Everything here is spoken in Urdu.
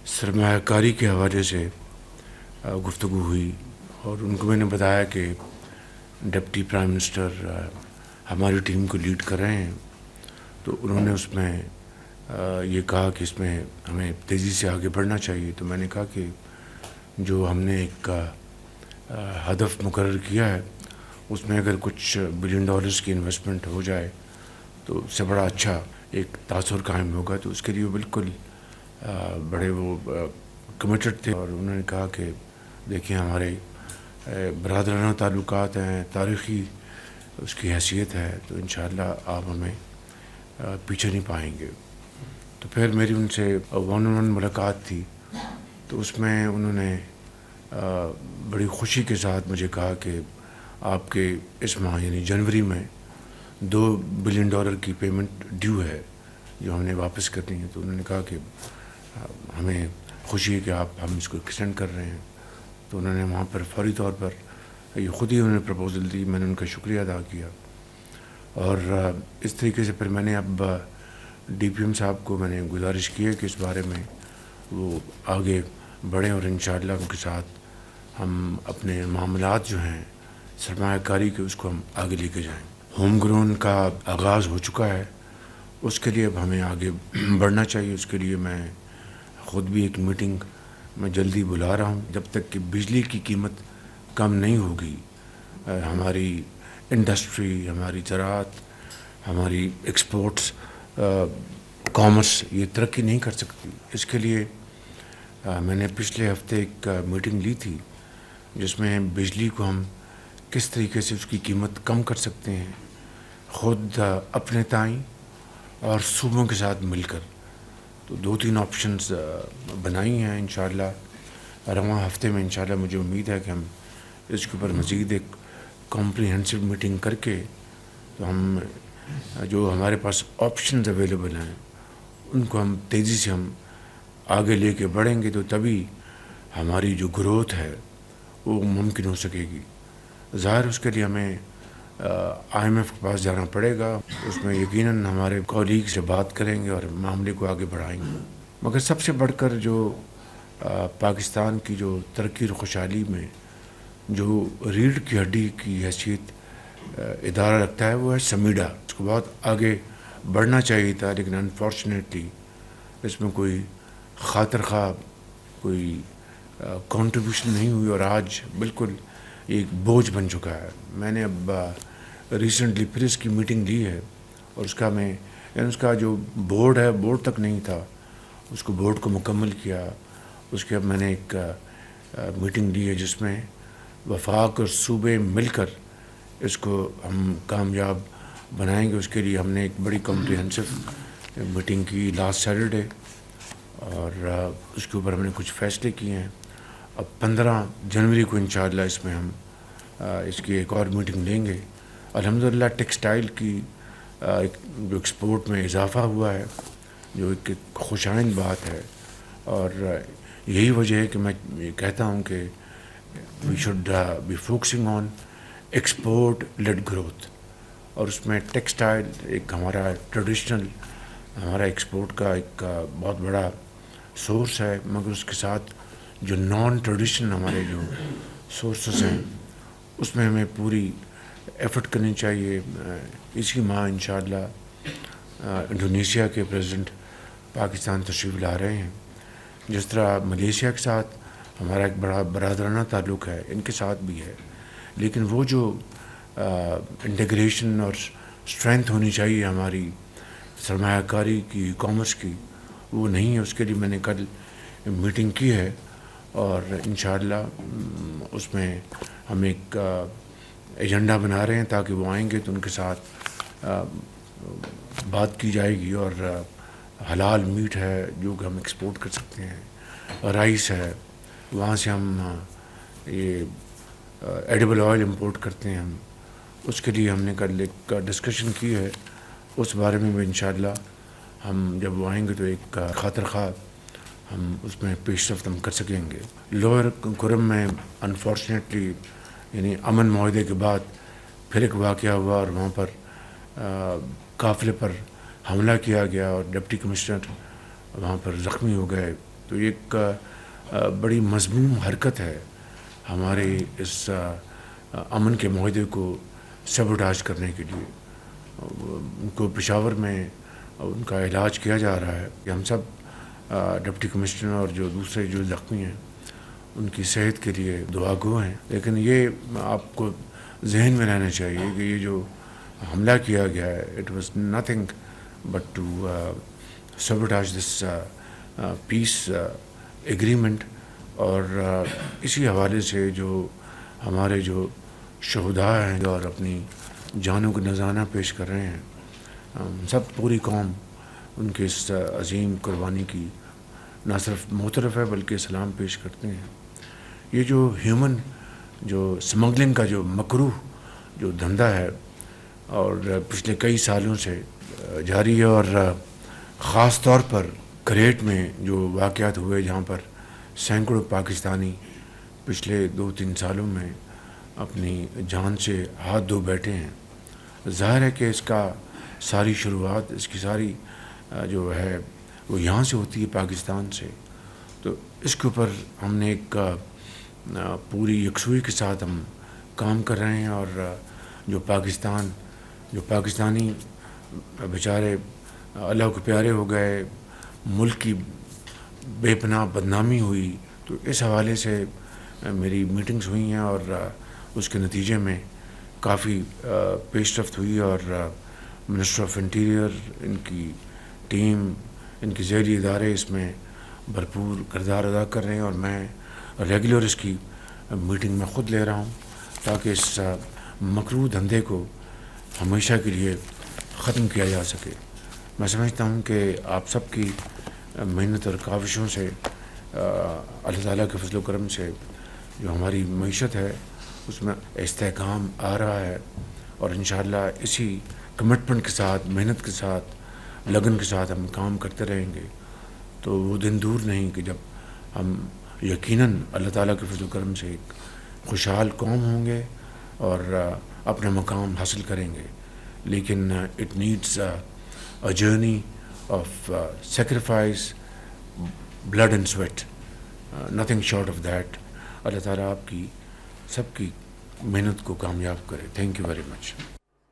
سرمایہ کاری کے حوالے سے گفتگو ہوئی اور ان کو میں نے بتایا کہ ڈپٹی پرائم منسٹر ہماری ٹیم کو لیڈ کر رہے ہیں، تو انہوں نے اس میں یہ کہا کہ اس میں ہمیں تیزی سے آگے بڑھنا چاہیے. تو میں نے کہا کہ جو ہم نے ایک ہدف مقرر کیا ہے اس میں اگر کچھ $1 بلین کی انویسٹمنٹ ہو جائے تو اس سے بڑا اچھا ایک تاثر قائم ہوگا. تو اس کے لیے بالکل بڑے وہ کمیٹڈ تھے، اور انہوں نے کہا کہ دیکھیں ہمارے برادرانہ تعلقات ہیں، تاریخی اس کی حیثیت ہے، تو انشاءاللہ آپ ہمیں پیچھے نہیں پائیں گے. تو پھر میری ان سے 1-on-1 ملاقات تھی، تو اس میں انہوں نے بڑی خوشی کے ساتھ مجھے کہا کہ آپ کے اس ماہ یعنی جنوری میں $2 بلین کی پیمنٹ ڈیو ہے جو ہم نے واپس کرنی ہے. تو انہوں نے کہا کہ ہمیں خوشی ہے کہ ہم اس کو ایکسٹینڈ کر رہے ہیں. تو انہوں نے وہاں پر فوری طور پر یہ خود ہی انہوں نے پرپوزل دی. میں نے ان کا شکریہ ادا کیا، اور اس طریقے سے پھر میں نے اب ڈی پی ایم صاحب کو میں نے گزارش کی ہے کہ اس بارے میں وہ آگے بڑھیں، اور انشاءاللہ ان کے ساتھ ہم اپنے معاملات جو ہیں سرمایہ کاری کے اس کو ہم آگے لے کے جائیں. ہوم گرون کا آغاز ہو چکا ہے، اس کے لیے اب ہمیں آگے بڑھنا چاہیے. اس کے لیے میں خود بھی ایک میٹنگ میں جلدی بلا رہا ہوں. جب تک کہ بجلی کی قیمت کم نہیں ہوگی ہماری انڈسٹری، ہماری زراعت، ہماری ایکسپورٹس، کامرس یہ ترقی نہیں کر سکتی. اس کے لیے میں نے پچھلے ہفتے ایک میٹنگ لی تھی جس میں بجلی کو ہم کس طریقے سے اس کی قیمت کم کر سکتے ہیں، خود اپنے تئیں اور صوبوں کے ساتھ مل کر. تو 2-3 آپشنز بنائی ہیں. انشاءاللہ رواں ہفتے میں انشاءاللہ مجھے امید ہے کہ ہم اس کے اوپر مزید ایک کمپریہنسو میٹنگ کر کے تو ہم جو ہمارے پاس آپشنز اویلیبل ہیں ان کو ہم تیزی سے ہم آگے لے کے بڑھیں گے، تو تبھی ہماری جو گروتھ ہے وہ ممکن ہو سکے گی. ظاہر اس کے لیے ہمیں IMF کے پاس جانا پڑے گا، اس میں یقیناً ہمارے کولیگ سے بات کریں گے اور معاملے کو آگے بڑھائیں گے. مگر سب سے بڑھ کر جو پاکستان کی جو ترقی اور خوشحالی میں جو ریڑھ کی ہڈی کی حیثیت ادارہ رکھتا ہے وہ ہے سمیڈا. اس کو بہت آگے بڑھنا چاہیے تھا، لیکن انفارچونیٹلی اس میں کوئی خاطر خواہ کوئی کنٹریبیوشن نہیں ہوئی، اور آج بالکل ایک بوجھ بن چکا ہے. میں نے اب ریسنٹلی پھر اس کی میٹنگ لی ہے، اور اس کا میں یعنی اس کا جو بورڈ ہے بورڈ تک نہیں تھا، اس کو بورڈ کو مکمل کیا. اس کے اب میں نے ایک میٹنگ لی ہے جس میں وفاق اور صوبے مل کر اس کو ہم کامیاب بنائیں گے. اس کے لیے ہم نے ایک بڑی کمپریہنسو میٹنگ کی لاسٹ سیٹرڈے، اور اس کے اوپر ہم نے کچھ فیصلے کیے ہیں. اب 15 جنوری کو انشاءاللہ اس میں ہم اس کی ایک اور میٹنگ لیں گے. الحمدللہ ٹیکسٹائل کی جو ایکسپورٹ میں اضافہ ہوا ہے جو ایک خوش آئند بات ہے، اور یہی وجہ ہے کہ میں یہ کہتا ہوں کہ we should be focusing on export led growth. اور اس میں ٹیکسٹائل ایک ہمارا ٹریڈیشنل ہمارا ایکسپورٹ کا ایک بہت بڑا سورس ہے، مگر اس کے ساتھ جو نان ٹریڈیشنل ہمارے جو سورسز ہیں اس میں ہمیں پوری ایفرٹ کرنی چاہیے. اسی ماہ انشاءاللہ انڈونیشیا کے پریزیڈنٹ پاکستان تشریف لا رہے ہیں. جس طرح ملیشیا کے ساتھ ہمارا ایک بڑا برادرانہ تعلق ہے، ان کے ساتھ بھی ہے، لیکن وہ جو انٹیگریشن اور اسٹرینتھ ہونی چاہیے ہماری سرمایہ کاری کی، کامرس کی، وہ نہیں ہے. اس کے لیے میں نے کل میٹنگ کی ہے، اور انشاءاللہ اس میں ہم ایک ایجنڈا بنا رہے ہیں تاکہ وہ آئیں گے تو ان کے ساتھ بات کی جائے گی. اور حلال میٹ ہے جو کہ ہم ایکسپورٹ کر سکتے ہیں، رائس ہے، وہاں سے ہم یہ ایڈیبل آئل امپورٹ کرتے ہیں. ہم اس کے لیے ہم نے کل ایک ڈسکشن کی ہے. اس بارے میں بھی انشاءاللہ ہم جب وہ آئیں گے تو ایک خاطر خواہ ہم اس میں پیش رفت ہم کر سکیں گے. لوئر کرم میں انفارچونیٹلی یعنی امن معاہدے کے بعد پھر ایک واقعہ ہوا، اور وہاں پر قافلے پر حملہ کیا گیا اور ڈپٹی کمشنر وہاں پر زخمی ہو گئے. تو یہ ایک بڑی مذموم حرکت ہے ہمارے اس امن کے معاہدے کو سیبوٹاج کرنے کے لیے. ان کو پشاور میں ان کا علاج کیا جا رہا ہے. ہم سب ڈپٹی کمشنر اور جو دوسرے جو زخمی ہیں ان کی صحت کے لیے دعا گو ہیں. لیکن یہ آپ کو ذہن میں رہنا چاہیے کہ یہ جو حملہ کیا گیا ہے it was nothing but to sabotage this peace agreement. اور اسی حوالے سے جو ہمارے جو شہداء ہیں اور اپنی جانوں کو نذرانہ پیش کر رہے ہیں, سب پوری قوم ان کے اس عظیم قربانی کی نہ صرف معترف ہے بلکہ سلام پیش کرتے ہیں. یہ جو ہیومن جو سمگلنگ کا جو مکروہ جو دھندا ہے اور پچھلے کئی سالوں سے جاری ہے, اور خاص طور پر کریٹ میں جو واقعات ہوئے جہاں پر سینکڑوں پاکستانی پچھلے 2-3 سالوں میں اپنی جان سے ہاتھ دھو بیٹھے ہیں, ظاہر ہے کہ اس کا ساری شروعات اس کی ساری جو ہے وہ یہاں سے ہوتی ہے, پاکستان سے. تو اس کے اوپر ہم نے ایک پوری یکسوئی کے ساتھ ہم کام کر رہے ہیں. اور جو پاکستانی بیچارے اللہ کو پیارے ہو گئے, ملک کی بے پناہ بدنامی ہوئی, تو اس حوالے سے میری میٹنگز ہوئی ہیں اور اس کے نتیجے میں کافی پیش رفت ہوئی. اور منسٹر آف انٹیریئر, ان کی ٹیم, ان کی ذیلی ادارے اس میں بھرپور کردار ادا کر رہے ہیں, اور میں ریگولر اس کی میٹنگ میں خود لے رہا ہوں تاکہ اس مکروہ دھندے کو ہمیشہ کے لیے ختم کیا جا سکے. میں سمجھتا ہوں کہ آپ سب کی محنت اور کاوشوں سے اللہ تعالیٰ کے فضل و کرم سے جو ہماری معیشت ہے اس میں استحکام آ رہا ہے, اور انشاءاللہ اسی کمٹمنٹ کے ساتھ, محنت کے ساتھ, لگن کے ساتھ ہم کام کرتے رہیں گے تو وہ دن دور نہیں کہ جب ہم یقیناً اللہ تعالیٰ کے فضل و کرم سے ایک خوشحال قوم ہوں گے اور اپنا مقام حاصل کریں گے. لیکن it needs a journey of sacrifice, blood and sweat, nothing short of that. اللہ تعالیٰ آپ کی سب کی محنت کو کامیاب کرے. Thank you very much.